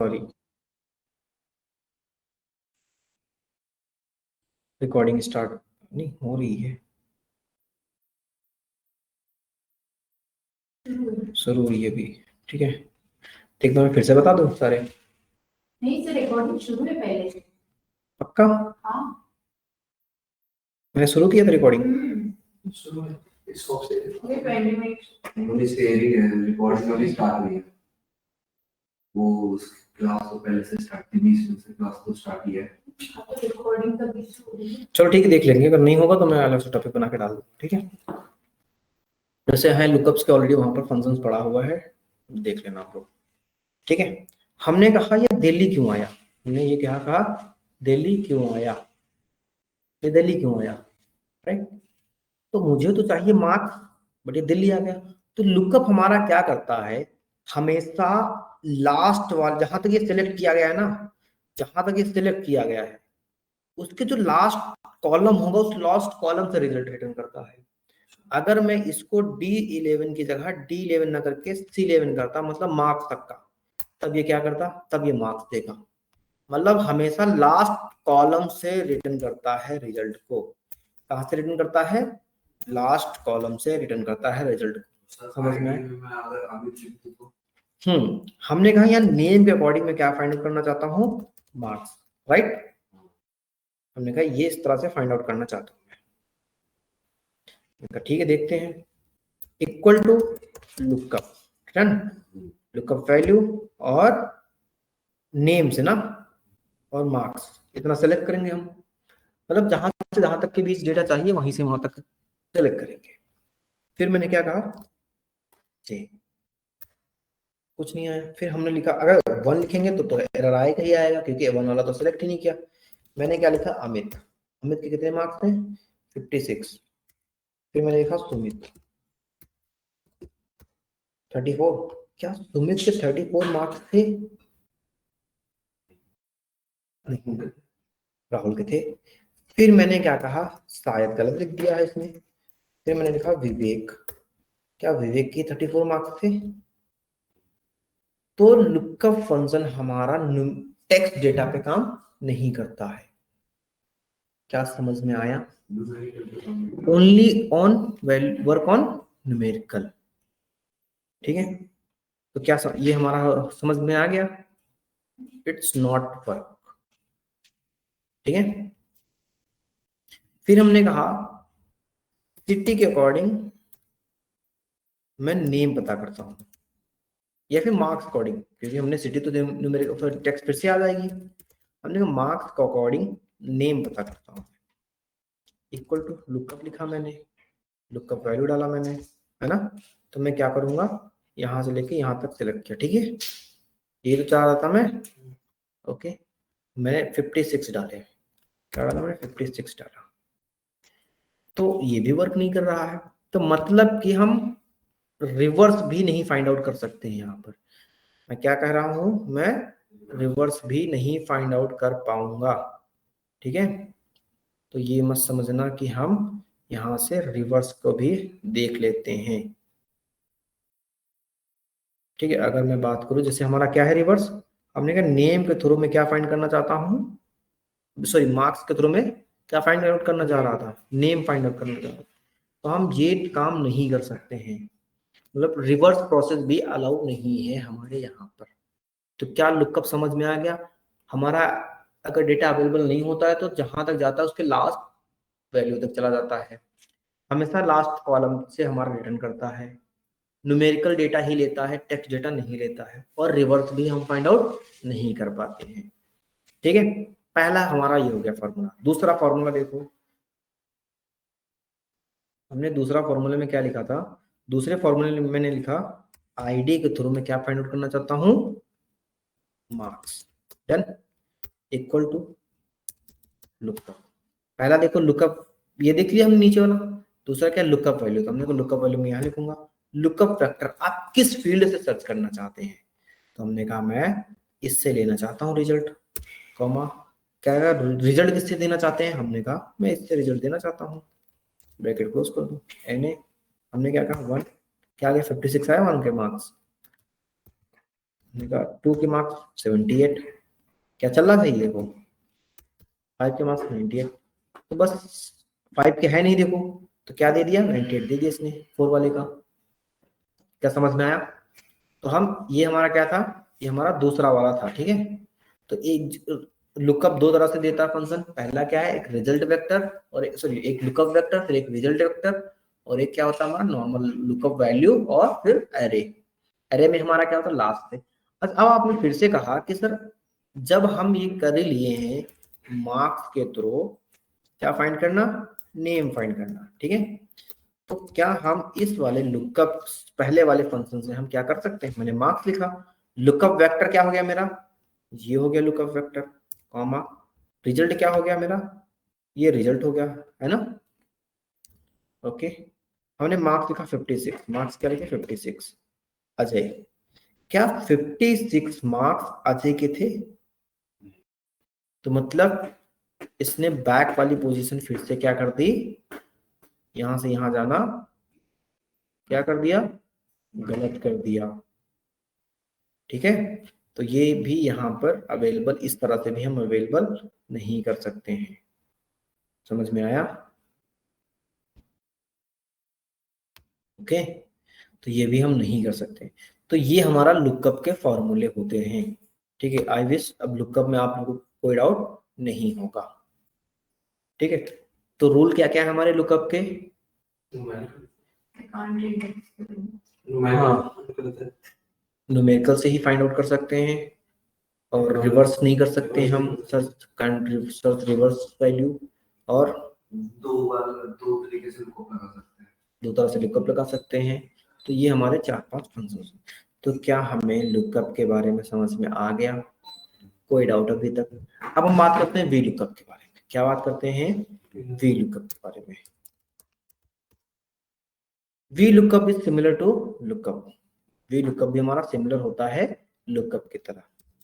Sorry, recording start नहीं हो रही है, शुरू हुई है अभी। ठीक है, एक बार मैं फिर से बता दूं सारे? नहीं सर, रिकॉर्डिंग शुरू है पहले से। पक्का? हाँ, मैंने शुरू किया था रिकॉर्डिंग। शुरू है इसको से ये 20 मिनट पुलिस तेरी है, रिकॉर्डिंग अभी स्टार्ट हुई है। वो क्लास तो पहले से स्टार्ट थी, 20 मिनट से क्लास तो स्टार्ट ही है। अब तो रिकॉर्डिंग तभी शुरू हुई है। चलो ठीक है, देख लेंगे, अगर नहीं होगा तो मैं अलग से टॉपिक बना के डाल दूँ। ठीक है, जैसे है लुकअप्स के ऑलरेडी वहां पर फंक्शंस पड़ा हुआ है, देख लेना आप लोग। ठीक है, हमने कहा ये दिल्ली क्यों आया, हमने ये क्या कहा, दिल्ली क्यों आया, ये दिल्ली क्यों आया, राइट? तो मुझे तो चाहिए मार्क्स, बट ये दिल्ली आ गया। तो लुकअप हमारा क्या करता है, हमेशा लास्ट वाला, जहां तक ये सिलेक्ट किया गया है ना, जहां तक ये सिलेक्ट किया गया है उसके जो लास्ट कॉलम होगा उस लास्ट कॉलम से रिजल्ट रिटर्न करता है। अगर मैं इसको D11 की जगह D11 ना करके C11 करता, मतलब मार्क्स तक का, तब ये क्या करता, तब ये मार्क्स देगा। मतलब हमेशा लास्ट कॉलम से रिटर्न करता है रिजल्ट को। कहां से रिटर्न करता है, लास्ट कॉलम से रिटर्न करता है रिजल्ट को। समझ में? मैं अगर अभी चिपकू तो हमने कहा यार नेम के अकॉर्डिंग में क्या फाइंड आउट करना चाहता हूँ, मार्क्स, राइट? हमने कहा ये इस तरह से फाइंड आउट करना चाहता हूँ मैं। ठीक है, देखते हैं। Equal to lookup, done, lookup value और नेम से ना, और मार्क्स, इतना सेलेक्ट करेंगे हम। मतलब जहां से जहां तक के बीच डेटा चाहिए वहीं से वहां तक सेलेक्ट करेंगे। फिर मैंने क्या कहा, जी कुछ नहीं आया। फिर हमने लिखा, अगर 1 लिखेंगे तो एरर आएगा ही आएगा, क्योंकि 1 वाला तो सेलेक्ट ही नहीं किया। मैंने क्या लिखा, अमित, अमित के कितने मार्क्स थे, 56। फिर मैंने लिखा सुमित 34। क्या सुमित के 34 मार्क्स थे? नहीं, राहुल के थे। फिर मैंने क्या कहा, शायद गलत लिख दिया है इसमें। फिर मैंने लिखा विवेक, क्या विवेक की 34 मार्क्स थे? तो लुकअप फंक्शन हमारा टेक्स्ट डेटा पे काम नहीं करता है। क्या समझ में आया? Only on work on numerical. ठीक है, तो क्या ये हमारा समझ में आ गया, इट्स नॉट वर्क। ठीक है, फिर हमने कहा सिटी के अकॉर्डिंग मैं नेम पता करता हूं, या फिर मार्क्स अकॉर्डिंग, क्योंकि हमने सिटी तो न्यूमेरिकल टेक्स्ट फिर से आ जाएगी। हमने कहा मार्क्स के अकॉर्डिंग नेम पता करता हूं। इक्वल टू लुकअप लिखा मैंने, लुकअप वैल्यू डाला मैंने, है ना? तो मैं क्या करूंगा, यहां से लेके यहां तक सिलेक्ट किया। ठीक है, ये तो चाह रहा था मैं। ओके, मैंने 56 डाले, क्या डाला मैंने, 56 डाला। तो ये भी वर्क नहीं कर रहा है। तो मतलब कि हम रिवर्स भी नहीं फाइंड आउट कर सकते हैं। यहाँ पर मैं क्या कह रहा हूं, मैं रिवर्स भी नहीं फाइंड आउट कर पाऊंगा। ठीक है, तो ये मत समझना कि हम यहां से रिवर्स को भी देख लेते हैं। ठीक है, अगर मैं बात करूं, जैसे हमारा क्या है रिवर्स, हमने कहा नेम के थ्रू में क्या फाइंड करना चाहता हूं, सॉरी मार्क्स के थ्रू में क्या फाइंड आउट करना चाह रहा था, नेम फाइंड आउट करना चाह रहा था। तो हम ये काम नहीं कर सकते हैं, मतलब रिवर्स प्रोसेस भी अलाउ नहीं है हमारे यहाँ पर। तो क्या लुकअप समझ में आ गया? हमारा अगर डेटा अवेलेबल नहीं होता है तो जहां तक जाता है उसके लास्ट वैल्यू तक चला जाता है, हमेशा लास्ट कॉलम से हमारा रिटर्न करता है, न्यूमेरिकल डेटा ही लेता है, टेक्स्ट डेटा नहीं लेता है, और रिवर्स भी हम फाइंड आउट नहीं कर पाते हैं। ठीक है, पहला हमारा ये हो गया फॉर्मूला। दूसरा फॉर्मूला देखो, हमने दूसरा फॉर्मूले में क्या लिखा था, दूसरे फॉर्मूले में मैंने लिखा आईडी के थ्रू में क्या फाइंड आउट करना चाहता हूं, marks, done, equal to lookup. पहला देखो लुकअप, ये देख लिया हमने नीचे वाला। दूसरा क्या, लुकअप वैल्यू, तो हमने को लुकअप वैल्यू में यहाँ लिखूंगा लुकअप फैक्टर, आप किस फील्ड से सर्च करना चाहते हैं। तो हमने कहा मैं इससे लेना चाहता हूँ रिजल्ट, कॉमा, क्या रिजल्ट किससे देना चाहते हैं, हमने कहा मैं इससे रिजल्ट देना चाहता हूँ, ब्रैकेट क्लोज कर दो, एन हमने क्या कहा 1, क्या आ गया 56 आया 1 के मार्क्स, 2 के मार्क्स 78, क्या चल रहा था ये देखो, 5 के मार्क्स 98, तो बस 5 के है नहीं देखो, तो क्या दे दिया 98 दे दिया इसने 4 वाले का। क्या समझ में आया? तो हम ये हमारा क्या था, ये हमारा दूसरा वाला था, ठीक है। तो एक लुकअप दो तरह से देता है फंक्शन, पहला क्या है, एक रिजल्ट वेक्टर और एक लुकअप वेक्टर, फिर एक रिजल्ट वेक्टर, और एक क्या होता है हमारा नॉर्मल लुकअप वैल्यू, और फिर एरे। एरे में हमारा क्या होता है लास्ट में। अब आपने फिर से कहा कि सर जब हम ये कर ही लिए हैं मार्क्स के थ्रू, क्या फाइंड करना, नेम फाइंड करना, ठीक है। तो क्या हम इस वाले लुकअप पहले वाले फंक्शन से हम क्या कर सकते हैं, मैंने मार्क्स लिखा, लुकअप वेक्टर क्या हो गया मेरा, ये हो गया लुकअप वेक्टर, कॉमा रिजल्ट क्या हो गया मेरा, ये रिजल्ट हो गया, है ना। ओके, हमने मार्क्स लिखा 56, मार्क्स क्या लिखे 56, अजय, क्या 56 मार्क्स अजय के थे, तो मतलब इसने बैक वाली पोजीशन फिर से क्या कर दी, यहां से यहां जाना क्या कर दिया, गलत कर दिया, ठीक है। तो ये भी यहाँ पर अवेलेबल, इस तरह से भी हम अवेलेबल नहीं कर सकते हैं, समझ में आया? ओके, तो ये भी हम नहीं कर सकते। तो ये हमारा लुकअप के फॉर्मूले होते हैं, ठीक है। आई विश अब लुकअप में आप लोगों को कोई डाउट नहीं होगा, ठीक है। तो रूल क्या क्या है हमारे लुकअप के, I can't read it. Numerical से ही फाइंड आउट कर सकते हैं, और रिवर्स नहीं कर सकते हम, सर्च रिवर्स वैल्यू, और दो तरीके से लुकअप लगा सकते हैं, दो तरह से लुकअप लगा सकते हैं। तो ये हमारे 4-5 फंक्शन हैं। तो क्या हमें लुकअप के बारे में समझ में आ गया, कोई डाउट अभी तक? अब हम बात करते हैं वी लुकअप के बारे में। क्या बात करते हैं, वी लुकअप के बारे में। V lookup is similar to lookup, V lookup भी हमारा सिमिलर होता है लुकअप की तरह।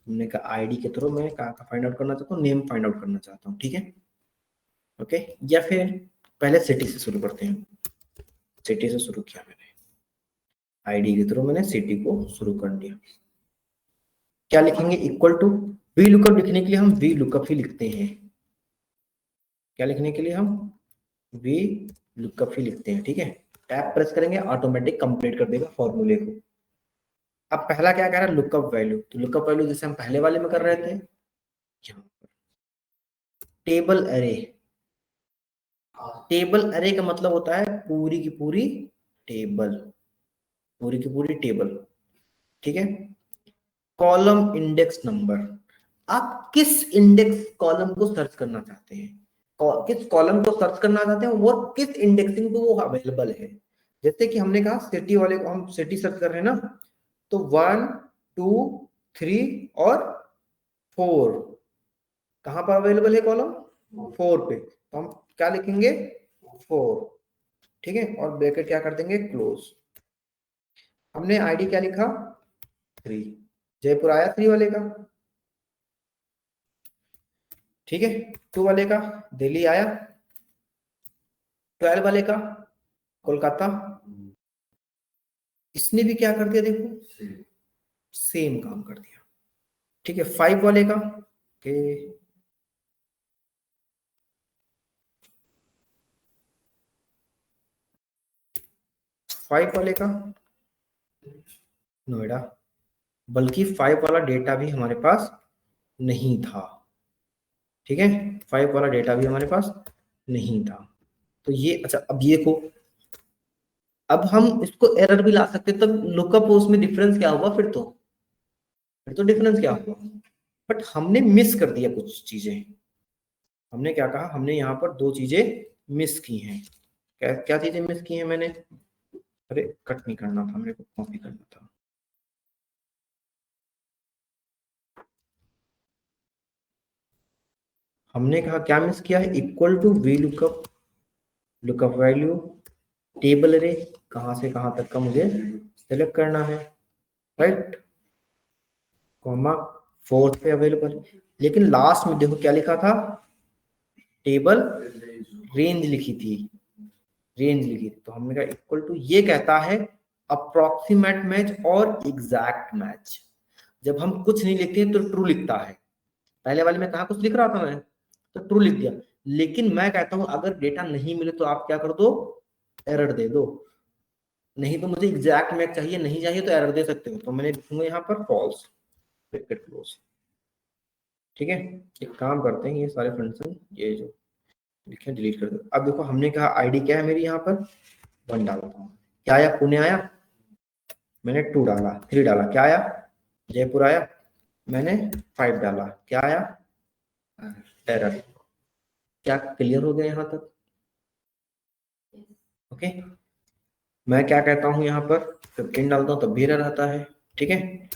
हमने कहा आईडी के थ्रू मैं कहाँ का फाइंड आउट करना चाहता हूँ, नेम फाइंड आउट करना चाहता हूँ, ठीक है। ओके, या फिर पहले सिटी से शुरू करते हैं, सिटी से शुरू किया मैंने, आईडी के थ्रू मैंने सिटी को शुरू कर दिया। क्या लिखेंगे, इक्वल टू, वी लुकअप लिखने के लिए हम वी लुकअप ही लिखते हैं। क्या लिखने के लिए हम वी लुकअप ही लिखते हैं, ठीक है। टैब प्रेस करेंगे ऑटोमेटिक कंप्लीट कर देगा फॉर्मूले को। अब पहला क्या कह रहा है, लुकअप वैल्यू। तो लुकअप वैल्यू जैसे हम पहले वाले में कर रहे थे, यहाँ पर टेबल एरे। टेबल एरे का मतलब होता है पूरी की पूरी टेबल, पूरी की पूरी टेबल, ठीक है। कॉलम इंडेक्स नंबर, आप किस इंडेक्स कॉलम को सर्च करना चाहते हैं, किस कॉलम को सर्च करना चाहते हैं, वो किस इंडेक्सिंग पे वो अवेलेबल है। जैसे कि हमने कहा सिटी वाले को हम सिटी सर्च कर रहे हैं ना, तो 1 2 3 और 4 कहां पर अवेलेबल है, कॉलम 4 पे। तो हम क्या लिखेंगे 4, ठीक है, और ब्रैकेट क्या कर देंगे क्लोज। हमने आईडी क्या लिखा 3, जयपुर आया 3 वाले का, ठीक है। 2 वाले का दिल्ली आया, 12 वाले का कोलकाता। इसने भी क्या कर दिया देखो, सेम काम कर दिया, ठीक है। 5 वाले का के 5 वाले का नोएडा, बल्कि 5 वाला डेटा भी हमारे पास नहीं था, ठीक है। 5 वाला डेटा भी हमारे पास नहीं था। तो ये अच्छा, अब ये को अब हम इसको एरर भी ला सकते, तब लुकअप उसमें डिफरेंस क्या होगा, फिर तो डिफरेंस क्या होगा। बट हमने मिस कर दिया कुछ चीजें। हमने क्या कहा, हमने यहाँ पर 2 चीजें मिस की हैं। क्या क्या चीजें मिस की हैं मैंने, अरे कट नहीं करना था, मेरे को कॉपी करना था। हमने कहा क्या मिस किया है, equal to V lookup, lookup value, table अरे कहां से कहां तक का मुझे सेलेक्ट करना है, राइट, कॉमा 4 पे अवेलेबल। लेकिन लास्ट में देखो क्या लिखा था, टेबल रेंज लिखी थी, रेंज लिखी थी। तो हमने कहा इक्वल टू, ये कहता है अप्रोक्सीमेट मैच और एग्जैक्ट मैच। जब हम कुछ नहीं लिखते हैं तो ट्रू लिखता है। पहले वाले में कहा कुछ लिख रहा था मैं तो ट्रू लिख दिया, लेकिन मैं कहता हूं अगर डेटा नहीं मिले तो आप क्या कर दो, एरर दे दो। नहीं तो मुझे एग्जैक्ट मैच चाहिए, नहीं चाहिए तो एरर दे सकते हो, तो मैंने लिखूंगा यहाँ पर फॉल्स, ब्रैकेट क्लोज। ठीक है, एक काम करते हैं, ये सारे फंक्शन ये जो लिखे डिलीट कर दो। अब देखो हमने कहा आईडी क्या है मेरी, यहाँ पर 1 डालता हूँ, क्या आया, पुणे आया, मैंने 2 डाला, 3 डाला, क्या आया, जयपुर आया, मैंने 5 डाला, क्या आया, एरर। क्या क्लियर हो गया यहाँ तक? ओके, मैं क्या कहता हूँ यहाँ पर 15 डालता हूँ तब भी एरर आता है। ठीक है,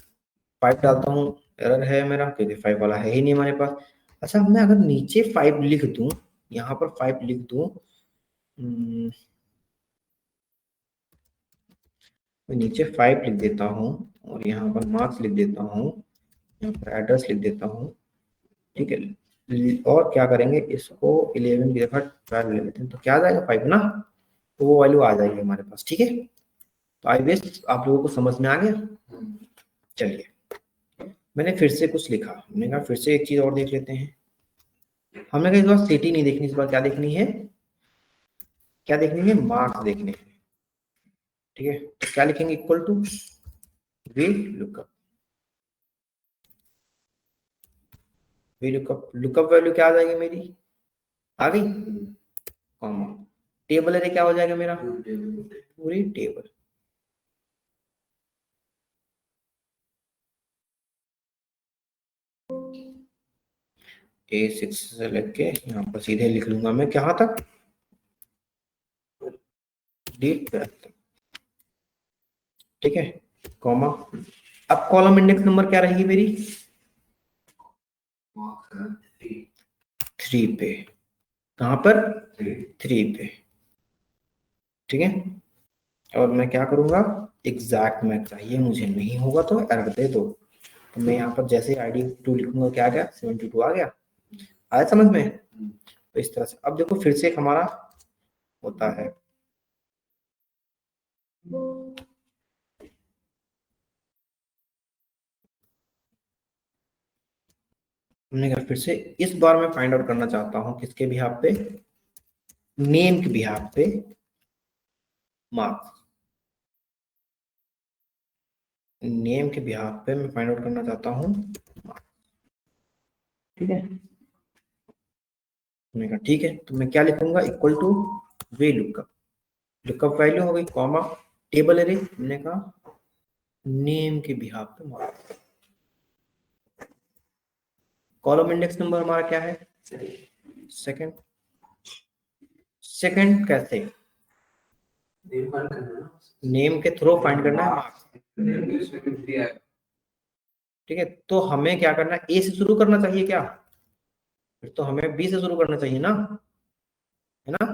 5 डालता हूँ, एरर है मेरा क्योंकि 5 वाला है ही नहीं हमारे पास। अच्छा, मैं अगर नीचे 5 लिख दूं, यहाँ पर 5 लिख दूं, मैं नीचे 5 लिख देता हूँ और यहाँ पर मार्क्स लिख देता हूँ, यहाँ पर एड्रेस लिख देता हूँ। ठीक है, और क्या करेंगे, इसको 11 की जगह 12 ले लेते हैं, तो क्या आ जाएगा 5 ना, तो वो वैल्यू आ जाएगी हमारे पास। ठीक है, तो आई बेस आप लोगों को समझ में आ गया। चलिए, मैंने फिर से कुछ लिखा, मैंने कहा फिर से एक चीज और देख लेते हैं। हमने कहा इस बार सिटी नहीं देखनी, इस बार क्या देखनी है, क्या देखनी है, मार्क्स देखने हैं। ठीक है, तो क्या लिखेंगे, equal to V lookup, V lookup, lookup value क्या आ जाएगी मेरी, आ गई, कॉमा, टेबल एरे क्या हो जाएगा मेरा, पूरी टेबल। A6 से लेके यहाँ पर सीधे लिख लूंगा मैं कहाँ तक, डेट तक। ठीक है, कॉमा, अब कॉलम इंडेक्स नंबर क्या रहेगी मेरी, 3 पे, कहाँ पर, 3 पे। ठीक है, और मैं क्या करूंगा, एग्जैक्ट मैच चाहिए मुझे, नहीं होगा तो एरर दे दो। तो मैं यहाँ पर जैसे ID 2 लिखूंगा, क्या आ गया, 72 आ गया, आया समझ में। तो इस तरह से अब देखो फिर से एक हमारा होता है, हमने कहा फिर से इस बार मैं फाइंड आउट करना चाहता हूँ किसके बिहाफ पे, नेम के बिहाफ पे मार्क्स, नेम के बिहाफ पे मैं फाइंड आउट करना चाहता हूँ मार्क्स। ठीक है, मैंने कहा ठीक है, तो मैं क्या लिखूंगा, equal two way lookup, lookup value हो गई, कॉमा, टेबल एरे, हमने कहा नेम के बिहाफ पे मार्क्स। कॉलम इंडेक्स नंबर हमारा क्या है, सेकंड, सेकंड कैसे, नेम के थ्रू फाइंड करना है मार्क्स। ठीक है, तो हमें क्या करना है, ए से शुरू करना चाहिए क्या, फिर तो हमें बी से शुरू करना चाहिए ना, है ना।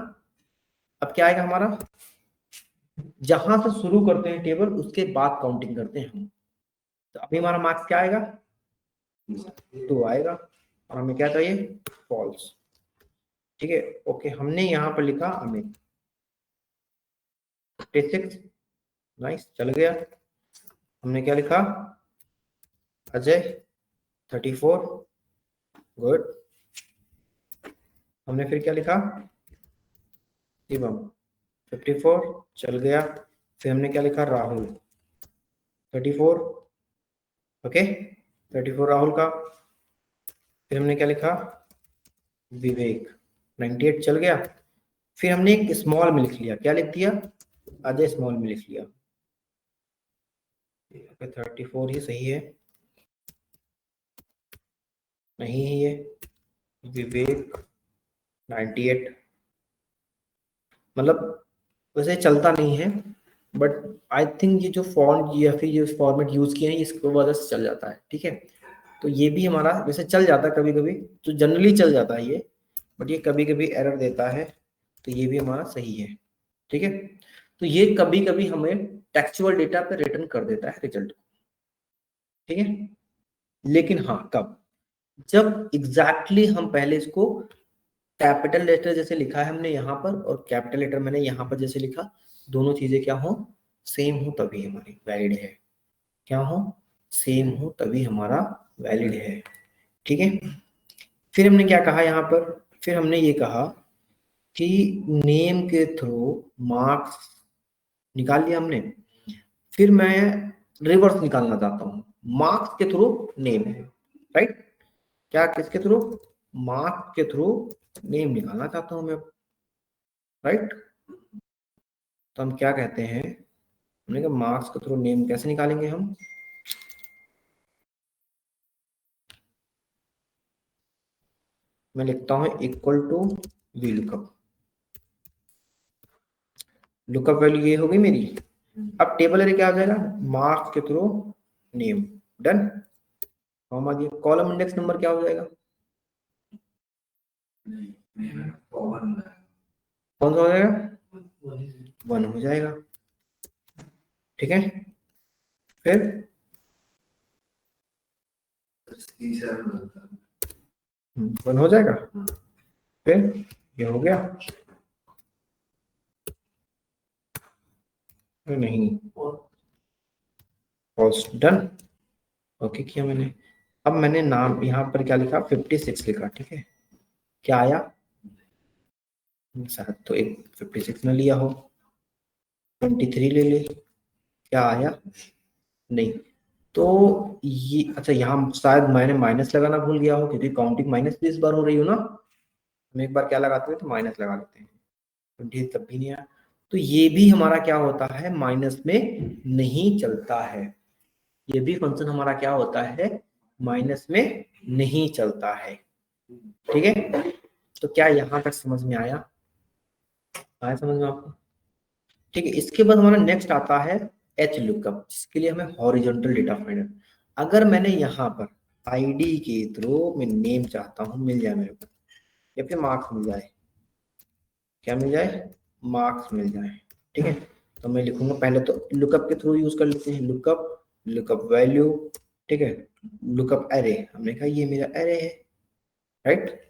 अब क्या आएगा हमारा, जहां से शुरू करते हैं टेबल उसके बाद काउंटिंग करते हैं हम, तो अभी हमारा मार्क्स क्या आएगा, 2 आएगा, और हमें क्या चाहिए, फॉल्स। ठीक है, ओके, हमने यहाँ पर लिखा अमित 56, नाइस, चल गया। हमने क्या लिखा, अजय 34, गुड। हमने फिर क्या लिखा, शिवम 54, चल गया। फिर हमने क्या लिखा, राहुल 34, ओके, 34 राहुल का। फिर हमने क्या लिखा, विवेक 98, चल गया। फिर हमने एक स्मॉल में लिख लिया, क्या लिख दिया, अजय स्मॉल में लिख लिया, 34 ही सही है, नहीं है ये, विवेक 98, मतलब वैसे चलता नहीं है, बट आई थिंक ये जो फॉन्ट या फिर ये फॉर्मेट यूज किए हैं इसको वजह से चल जाता है। ठीक है, तो ये भी हमारा वैसे चल जाता है कभी कभी, तो जनरली चल जाता है ये, बट ये कभी कभी एरर देता है, तो ये भी हमारा सही है। ठीक है, तो ये कभी कभी हमें टेक्सचुअल डेटा पे रिटर्न कर देता है रिजल्ट। ठीक है, लेकिन हाँ कब, जब एग्जैक्टली हम पहले इसको कैपिटल लेटर जैसे लिखा है हमने यहाँ पर और कैपिटल लेटर मैंने यहाँ पर जैसे लिखा, दोनों चीजें क्या हो, सेम हो, तभी हमारी वैलिड है, क्या हो, सेम हो तभी हमारा वैलिड है। ठीक है, फिर हमने क्या कहा यहाँ पर, फिर हमने ये कहा कि नेम के थ्रू मार्क्स निकाल लिया हमने, फिर मैं रिवर्स निकालना चाहता हूँ, मार्क्स के थ्रू नेम है, राइट। क्या, किसके थ्रू, मार्क्स के थ्रू नेम निकालना चाहता हूँ मैं, राइट। तो हम क्या कहते हैं, हमने कहा मार्क्स के थ्रू नेम कैसे निकालेंगे हम, मैं लिखता हूँ equal to V lookup, lookup value ये हो गई मेरी। अब टेबल एरे क्या आ जाएगा, मार्क्स के through name, done. Column index number क्या हो जाएगा, कौन सा हो जाएगा, 1 हो जाएगा। ठीक है, फिर वन हो जाएगा, फिर ये हो गया, फिर नहीं, फॉल्स, डन। ओके किया मैंने। अब मैंने नाम यहाँ पर क्या लिखा, 56 लिखा, ठीक है। क्या आया, शायद तो एक 56 न लिया हो, 23 ले ले, क्या आया, नहीं। तो ये अच्छा, यहाँ शायद मैंने माइनस लगाना भूल गया हो, क्योंकि काउंटिंग माइनस भी इस बार हो रही हो ना, हम एक बार क्या लगाते हैं तो माइनस लगा लेते हैं, 20 तब भी नहीं आया। तो ये भी हमारा क्या होता है, माइनस में नहीं चलता है, ये भी फंक्शन हमारा क्या होता है, माइनस में नहीं चलता है। ठीक है, तो क्या यहाँ तक समझ में आया, आया समझ में आपको। ठीक है, इसके बाद हमारा नेक्स्ट आता है एच लुकअप, जिसके लिए हमें हॉरिजॉन्टल डेटा फाइंडर। अगर मैंने यहाँ पर आईडी के थ्रू मैं नेम चाहता हूँ, मिल जाए मेरे को, या फिर मार्क्स मिल जाए, क्या मिल जाए, मार्क्स मिल जाए। ठीक है, तो मैं लिखूंगा, पहले तो लुकअप के थ्रू यूज कर लेते हैं, लुकअप, लुकअप वैल्यू, ठीक है, लुकअप एरे, हमने कहा ये मेरा एरे है, राइट।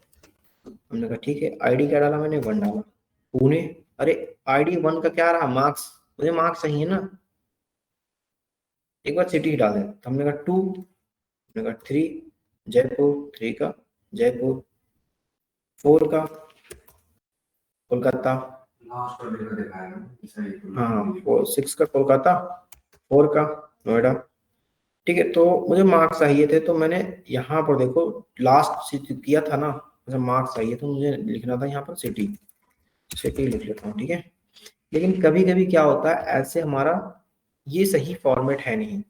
हमने कहा ठीक है, आईडी क्या डाला मैंने, 1 डाला, पुणे, अरे आईडी 1 का क्या रहा, मार्क्स, मुझे मार्क्स चाहिए ना, एक बार सिटी डाल दे, तो हमने कहा 2, हमने कहा 3 जयपुर, 3 का जयपुर, 4 का कोलकाता, हाँ 6 का कोलकाता, 4 का नोएडा। ठीक है, तो मुझे मार्क्स चाहिए थे, तो मैंने यहाँ पर देखो लास्ट किया था ना, मुझे मार्क्स चाहिए तो मुझे लिखना था यहाँ पर सिटी, सिटी लिख लेता हूँ, ठीक है। लेकिन कभी कभी क्या होता है, ऐसे हमारा ये सही फॉर्मेट है नहीं,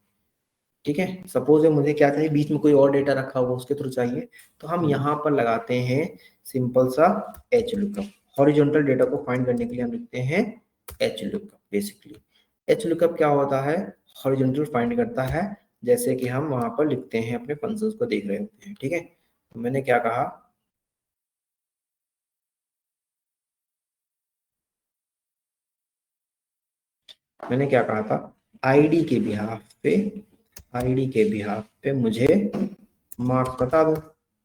ठीक है। सपोज मुझे क्या चाहिए, बीच में कोई और डेटा रखा हुआ उसके थ्रू चाहिए, तो हम यहाँ पर लगाते हैं सिंपल सा एच लुकअप, हॉरिजॉन्टल डेटा को फाइंड करने के लिए हम लिखते हैं H lookup. Basically H lookup क्या होता है, हॉरिजॉन्टल फाइंड करता है, जैसे कि हम वहां पर लिखते हैं अपने फंक्शंस को देख रहे होते हैं, ठीक है। तो मैंने क्या कहा, मैंने क्या कहा था, आईडी के बिहाफ पे, आईडी के बिहाफ पे मुझे मार्क्स बता दो,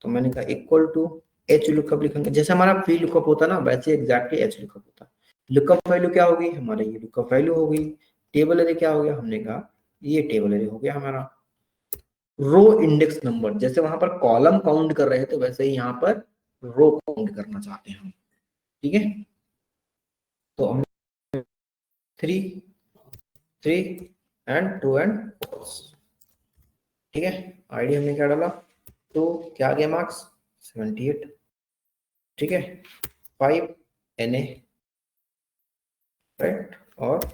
तो मैंने कहा इक्वल टू एच लुकअप लिखेंगे, जैसे हमारा पी लुकअप होता ना, वैसे एग्जैक्टली एच लुकअप होता है। लुकअप वैल्यू क्या होगी, हमारा ये लुकअप वैल्यू हो गई, टेबल एरे क्या हो गया, हमने कहा ये टेबल एरे हो गया हमारा। रो इंडेक्स नंबर, जैसे वहां पर कॉलम काउंट कर रहे थे, वैसे ही यहाँ पर रो काउंट करना चाहते हैं हम, ठीक है। तो हम 3 3 एंड 2 एंड फॉल्स, ठीक है। आईडी हमने क्या डाला, तो क्या आ गया मार्क्स 78, ठीक है। 5 NA, राइट, और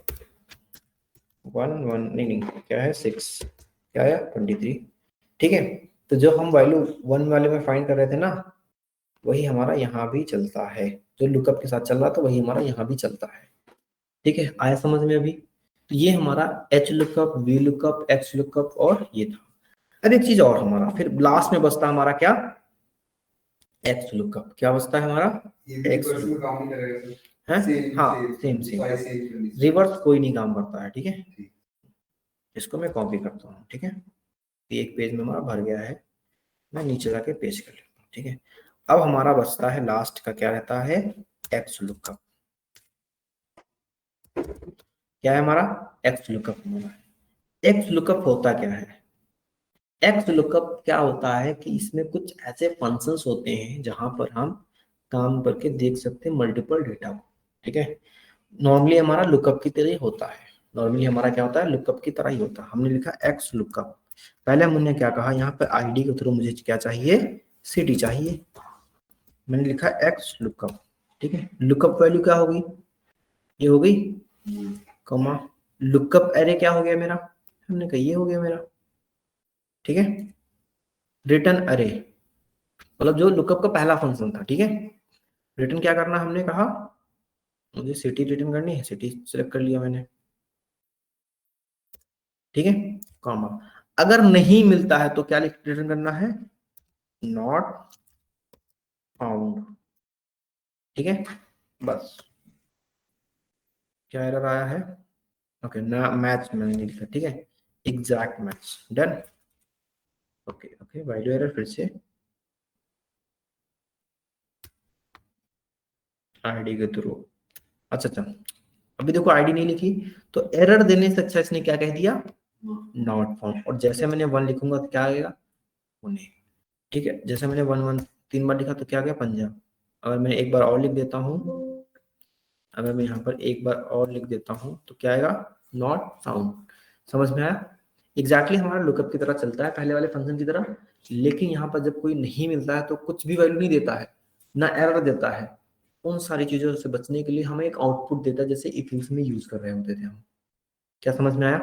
1 नहीं क्या है 6, क्या है 23, ठीक है। तो जो हम वैल्यू 1 वाले में फाइंड कर रहे थे ना, वही हमारा यहाँ भी चलता है, जो लुकअप के साथ चल रहा था वही हमारा यहाँ भी चलता है, ठीक है। आया समझ में अभी। तो ये हमारा H lookup, V lookup, x lookup और ये था। अब एक चीज और हमारा फिर लास्ट में बचता हमारा क्या, एक्स लुकअप, क्या बचता है हमारा, एक्स है, हाँ सेम सेम, रिवर्स कोई नहीं काम करता है, ठीक है। इसको मैं कॉपी करता हूँ, ठीक है, एक पेज में हमारा भर गया है, मैं नीचे जाके पेज कर लेता हूँ, ठीक है। अब हमारा बचता है लास्ट का, क्या रहता है, एक्स लुकअप। क्या है हमारा, एक्स लुकअप हमारा, एक्स लुकअप होता क्या है, एक्स लुकअप क्या होता है कि इसमें कुछ ऐसे फंक्शंस होते हैं जहां पर हम काम करके देख सकते हैं मल्टीपल डेटा को, ठीक है। नॉर्मली हमारा लुकअप की तरह ही होता है, नॉर्मली हमारा क्या होता है, लुकअप की तरह ही होता है। हमने लिखा एक्स लुकअप, पहले हमने क्या कहा, यहाँ पे आईडी के थ्रू मुझे क्या चाहिए, सिटी चाहिए, मैंने लिखा एक्स लुकअप, ठीक है। लुकअप वैल्यू क्या होगी, ये हो गई, कॉमा लुकअप एरे क्या हो गया मेरा, हमने कहा ये हो गया मेरा, ठीक है। रिटर्न अरे मतलब जो लुकअप का पहला फंक्शन था, ठीक है। रिटर्न क्या करना हमने कहा, मुझे सिटी रिटर्न करनी है, सिटी सिलेक्ट कर लिया मैंने, ठीक है, कॉमा अगर नहीं मिलता है तो क्या रिटर्न करना है, नॉट फाउंड, ठीक है। बस क्या एरर आया है, ओके ना मैच मैंने नहीं लिखा, ठीक है, exact match, done. Okay okay value error फिर से आईडी के थ्रू, अच्छा अच्छा, अभी देखो आईडी नहीं लिखी तो एरर देने से अच्छा इसने क्या कह दिया, नॉट फाउंड, और जैसे मैंने 1 लिखूंगा तो क्या आएगा, पुणे, ठीक है। जैसे मैंने 1 1 3 बार लिखा तो क्या आ गया, पंजाब। अगर मैं एक बार और लिख देता हूँ, अगर मैं यहाँ पर एक बार और लिख देता हूँ तो क्या आएगा, नॉट फाउंड। समझ में आया, एग्जैक्टली हमारा लुकअप की तरह चलता है, पहले वाले फंक्शन की तरह, लेकिन यहाँ पर जब कोई नहीं मिलता है तो कुछ भी वैल्यू नहीं देता है, ना एरर देता है। उन सारी चीजों से बचने के लिए हमें एक आउटपुट देता है, जैसे इफ एल्स में यूज कर रहे होते थे हम। क्या समझ में आया,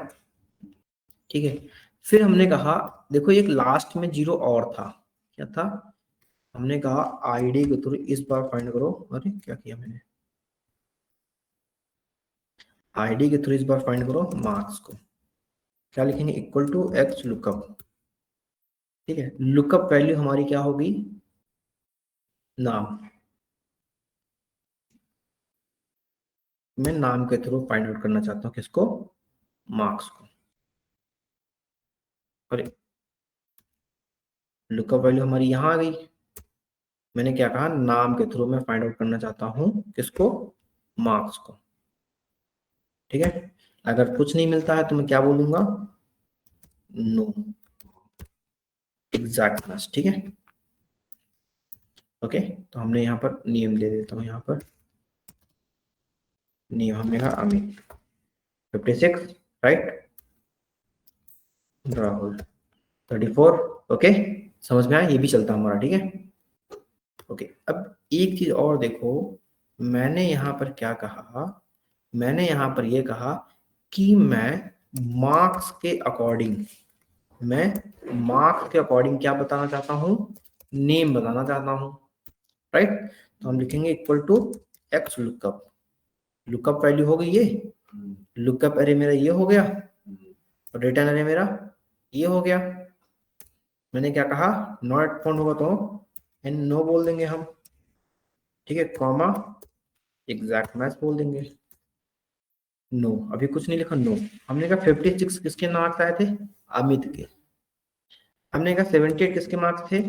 ठीक है। फिर हमने कहा, देखो एक लास्ट में जीरो और था, क्या था, हमने कहा आईडी के थ्रू इस बार फाइंड करो, अरे क्या किया मैंने, आईडी के थ्रू इस बार फाइंड करो मार्क्स को, क्या लिखेंगे, इक्वल टू एक्स लुकअप, ठीक है। लुकअप वैल्यू हमारी क्या होगी, नाम, मैं नाम के थ्रू फाइंड आउट करना चाहता हूँ किसको, मार्क्स को, अरे लुकअप वैल्यू हमारी यहाँ आ गई, मैंने क्या कहा, नाम के थ्रू मैं फाइंड आउट करना चाहता हूँ किसको, मार्क्स को, ठीक है। अगर कुछ नहीं मिलता है तो मैं क्या बोलूंगा, नो एग्जैक्ट मैच, ठीक है। ओके तो हमने यहाँ पर नेम दे देता हूँ, यहाँ पर नेम हमने कहा अमित, 56 राइट, राहुल 34, ओके समझ में आया, ये भी चलता हमारा, ठीक है। ओके अब एक चीज और देखो, मैंने यहाँ पर क्या कहा, मैंने यहाँ पर ये कहा कि मैं मार्क्स के अकॉर्डिंग, मैं मार्क्स के अकॉर्डिंग क्या बताना चाहता हूँ, नेम बताना चाहता हूँ, राइट। तो हम लिखेंगे equal to X lookup, lookup value हो गई ये, लुकअप अरे मेरा ये हो गया, और रिटर्न अरे मेरा ये हो गया। मैंने क्या कहा, नॉट फाउंड होगा तो एंड नो बोल देंगे हम, ठीक है, कॉमा एग्जैक्ट मैच बोल देंगे, नो अभी कुछ नहीं लिखा, नो। हमने कहा 56 किसके मार्क्स आए थे, अमित के। हमने कहा 78 किसके मार्क्स थे,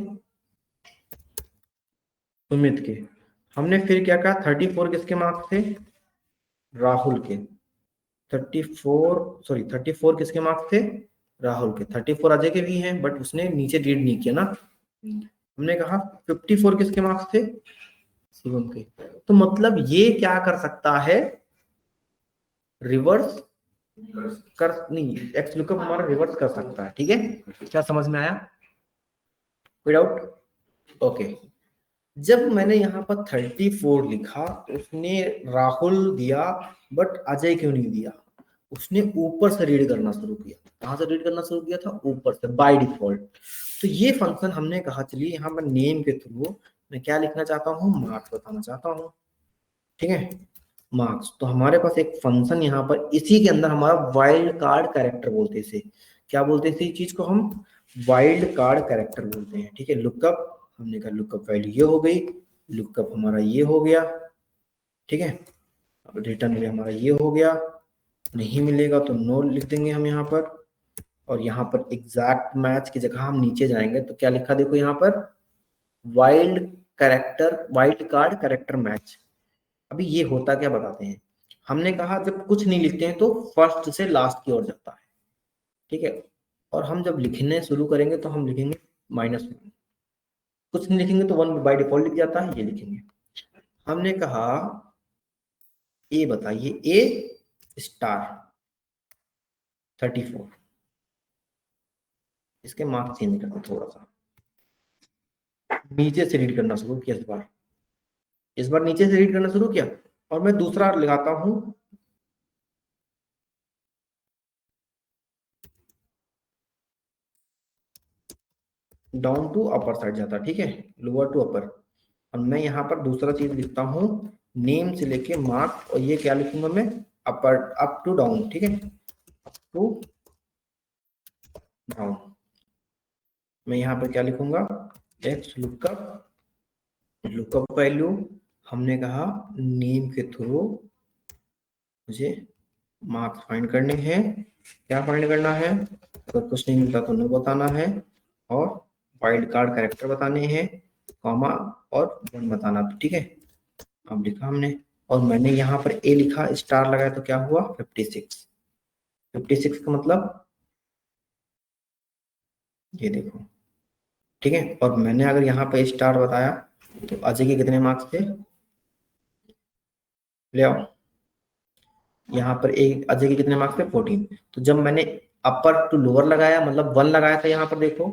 सुमित के। हमने फिर क्या कहा, 34 किसके मार्क्स थे, राहुल के। 34 किसके मार्क्स थे, राहुल के। 34 अजय के भी हैं बट उसने नीचे रीड नहीं किया ना। हमने कहा 54 किसके मार्क्स थे, शिवम के। तो मतलब ये क्या कर सकता है, रिवर्स कर नहीं, एक्स लुकअप हमारा रिवर्स कर सकता है, ठीक है। क्या समझ में आया, कोई डाउट, ओके। जब मैंने यहाँ पर 34 लिखा तो उसने राहुल दिया बट अजय क्यों नहीं दिया, उसने ऊपर से रीड करना शुरू किया। कहाँ से रीड करना शुरू किया था, ऊपर से बाय डिफॉल्ट। तो ये फंक्शन हमने कहा, चलिए यहाँ पर नेम के थ्रू मैं क्या लिखना चाहता हूँ, मार्क्स बताना चाहता हूँ, ठीक है, मार्क्स। तो हमारे पास एक फंक्शन यहाँ पर, इसी के अंदर हमारा वाइल्ड कार्ड कैरेक्टर बोलते हैं इसे, क्या बोलते हैं इस चीज को हम, वाइल्ड कार्ड कैरेक्टर बोलते हैं, ठीक है। लुकअप, हमने कहा लुकअप वैल्यू ये हो गई, लुकअप हमारा ये हो गया, ठीक है। अब रिटर्न भी हमारा ये हो गया, नहीं मिलेगा तो नो लिख देंगे हम यहाँ पर, और यहाँ पर एग्जैक्ट मैच की जगह हम नीचे जाएंगे तो क्या लिखा, देखो यहाँ पर wild character, wild card character match. अभी ये होता क्या बताते हैं, हमने कहा जब कुछ नहीं लिखते हैं तो फर्स्ट से लास्ट की ओर जाता है, ठीक है, और हम जब लिखने शुरू करेंगे तो हम लिखेंगे -1, कुछ नहीं लिखेंगे तो 1 बाय डिफॉल्ट लिख जाता है, ये लिखेंगे। हमने कहा ए बताइए, ए स्टार 34, इसके मार्क्स चेंज करते थोड़ा सा, नीचे से रीड करना शुरू किया इस बार नीचे से रीड करना शुरू किया, और मैं दूसरा लगाता हूं डाउन टू अपर साइड जाता, ठीक है, लोअर टू अपर। और मैं यहाँ पर दूसरा चीज लिखता हूँ, नेम से लेके मार्क्स, और ये क्या लिखूंगा मैं, अपर अप टू डाउन, ठीक है, अप टू डाउन। मैं यहाँ पर क्या लिखूंगा, एक्स लुकअप, लुकअप वैल्यू, हमने कहा नेम के थ्रू मुझे मार्क्स फाइंड करने हैं। क्या फाइंड करना है, अगर कुछ नहीं मिलता तो नो बताना है, और वाइल्ड कार्ड कैरेक्टर बताने हैं, कॉमा और 1 बताना, ठीक है। अब लिखा हमने, और मैंने यहाँ पर ए लिखा, स्टार लगाया तो क्या हुआ 56, 56 का मतलब ये देखो, ठीक है। और मैंने अगर यहाँ पर स्टार बताया तो अजय के कितने मार्क्स थे, ले आओ, यहाँ पर एक अजय के कितने मार्क्स थे 14। तो जब मैंने अपर टू लोअर लगाया, मतलब 1 लगाया था यहाँ पर देखो,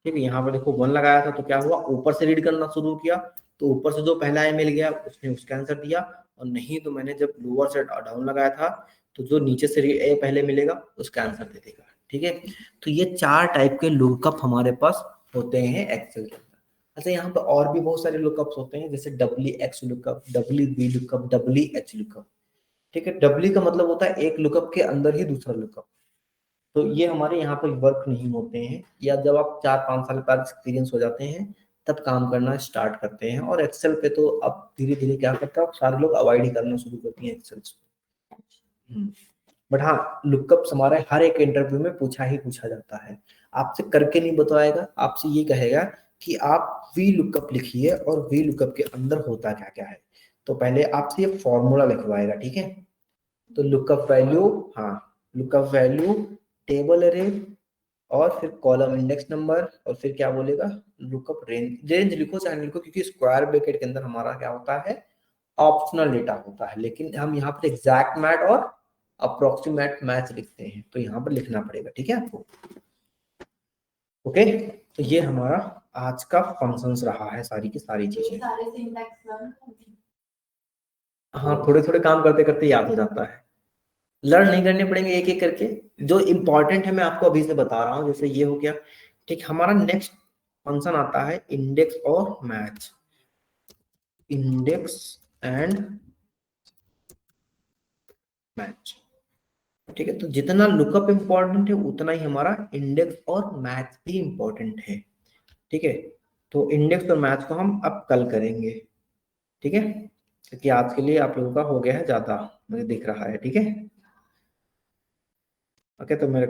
ठीक है, यहाँ पर देखो 1 लगाया था तो क्या हुआ, ऊपर से रीड करना शुरू किया, तो ऊपर से जो पहला ए मिल गया उसने उसका आंसर दिया, और नहीं तो मैंने जब लोअर से डाउन लगाया था तो जो नीचे से ए पहले मिलेगा उसका आंसर दे देगा, ठीक है। तो ये 4 टाइप के लुकअप हमारे पास होते हैं एक्सेल के अंदर। अच्छा, यहाँ पर और भी बहुत सारे लुकअप्स होते हैं, जैसे WX lookup, WV lookup, WH lookup, ठीक है। डब्ल्यू का मतलब होता है एक लुकअप के अंदर ही दूसरा लुकअप। तो ये हमारे यहाँ पर वर्क नहीं होते हैं, या जब आप 4-5 साल बाद एक्सपीरियंस हो जाते हैं तब काम करना स्टार्ट करते हैं। और एक्सेल पे तो अब धीरे धीरे क्या करता है, सारे लोग अवॉइड ही करना शुरू करते हैं एक्सेल। बट हाँ, लुकअप्स हमारे हर एक इंटरव्यू में पूछा ही पूछा जाता है, आपसे करके नहीं बताएगा, आपसे ये कहेगा कि आप वी लुकअप लिखिए और वी लुकअप के अंदर होता क्या क्या है। तो पहले आपसे ये फॉर्मूला लिखवाएगा, ठीक है। तो लुकअप वैल्यू, हाँ, लुकअप वैल्यू, टेबल अरे, और फिर कॉलम इंडेक्स नंबर, और फिर क्या बोलेगा, लुकअप रेंज, रेंज लिखो चाहे लिखो, क्योंकि स्क्वायर ब्रैकेट के अंदर हमारा क्या होता है, ऑप्शनल डेटा होता है, लेकिन हम यहाँ पर एग्जैक्ट मैच और अप्रोक्सीमेट मैच लिखते हैं, तो यहाँ पर लिखना पड़ेगा, ठीक है आपको। ओके, तो ये हमारा आज का फंक्शंस रहा है, सारी की सारी चीजें। हाँ, थोड़े थोड़े काम करते करते याद हो जाता है, लर्न नहीं करने पड़ेंगे एक एक करके, जो इंपॉर्टेंट है मैं आपको अभी से बता रहा हूँ। जैसे ये हो गया, ठीक। हमारा नेक्स्ट फंक्शन आता है इंडेक्स और मैच, इंडेक्स एंड मैच, ठीक है। तो जितना लुकअप इंपॉर्टेंट है उतना ही हमारा इंडेक्स और मैच भी इंपॉर्टेंट है, ठीक है। तो इंडेक्स और मैच को हम अब कल करेंगे, ठीक है, क्योंकि आज के लिए आप लोगों का हो गया है ज्यादा, मुझे दिख रहा है, ठीक है। ओके, तो मेरे